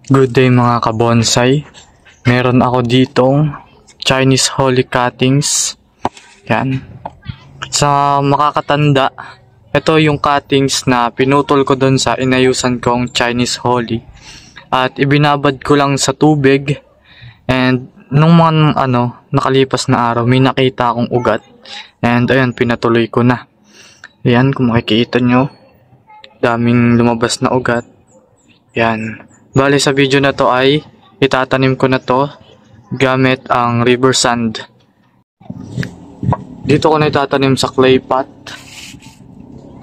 Good day mga kabonsai. Meron ako ditong Chinese Holly cuttings. Yan. Sa makakatanda, ito yung cuttings na pinutol ko doon sa inayusan kong Chinese Holly. At ibinabad ko lang sa tubig. And nung mga nakalipas na araw, may nakita akong ugat. And ayun, pinatuloy ko na. Yan, kung makikita nyo, daming lumabas na ugat. Yan. Bale sa video na to ay itatanim ko na to gamit ang river sand. Dito ko na itatanim sa clay pot.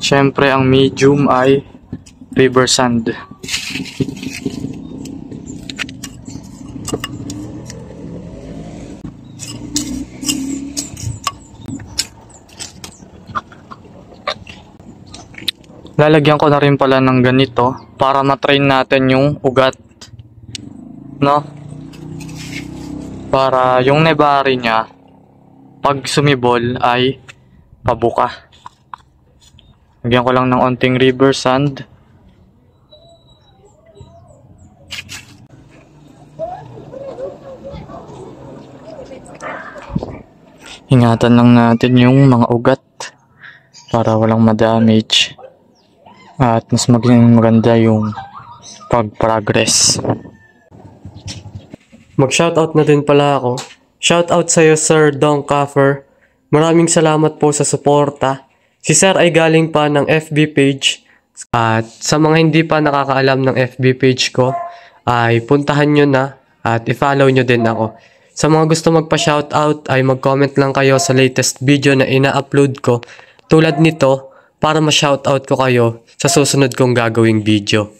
Syempre ang medium ay river sand. Lalagyan ko na rin pala ng ganito para matrain natin yung ugat, no? Para yung nebari niya pag sumibol ay pabuka. Lagyan ko lang ng onting river sand. Ingatan lang natin yung mga ugat para walang ma-damage. At mas maging maganda yung pag-progress. Mag-shoutout na din pala ako. Shoutout sa'yo Sir Don Caffer. Maraming salamat po sa suporta. Si Sir ay galing pa ng FB page. At sa mga hindi pa nakakaalam ng FB page ko, ay puntahan nyo na at i-follow nyo din ako. Sa mga gusto magpa-shoutout ay mag-comment lang kayo sa latest video na ina-upload ko. Tulad nito, para ma-shoutout ko kayo sa susunod kong gagawing video.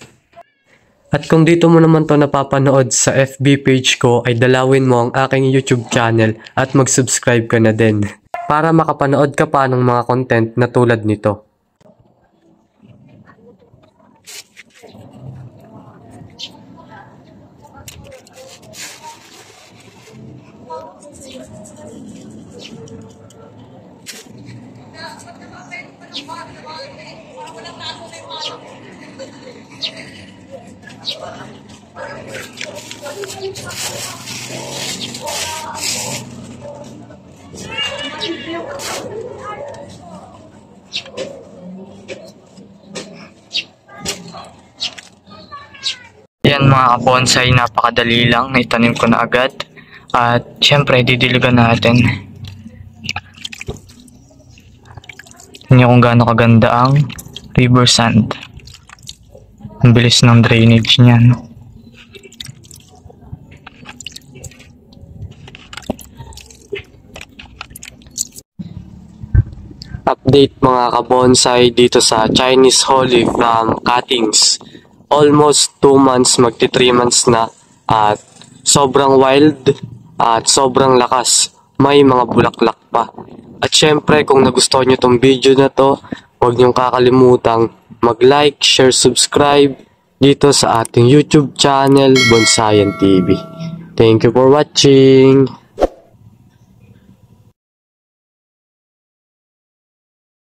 At kung dito mo naman to napapanood sa FB page ko, ay dalawin mo ang aking YouTube channel at mag-subscribe ka na din para makapanood ka pa ng mga content na tulad nito. Yan mga kabonsai, napakadali lang, naitanim ko na agad. At syempre didiligan natin. Tingnan kung gaano kaganda ang river sand. Ang bilis ng drainage niyan. Update mga kabonsai dito sa Chinese Holly from cuttings. Almost 2 months, magti 3 months na at sobrang wild at sobrang lakas. May mga bulaklak pa. At syempre kung nagustuhan nyo tong video na to, huwag nyong kakalimutang mag-like, share, subscribe dito sa ating YouTube channel, Bonsayan TV. Thank you for watching!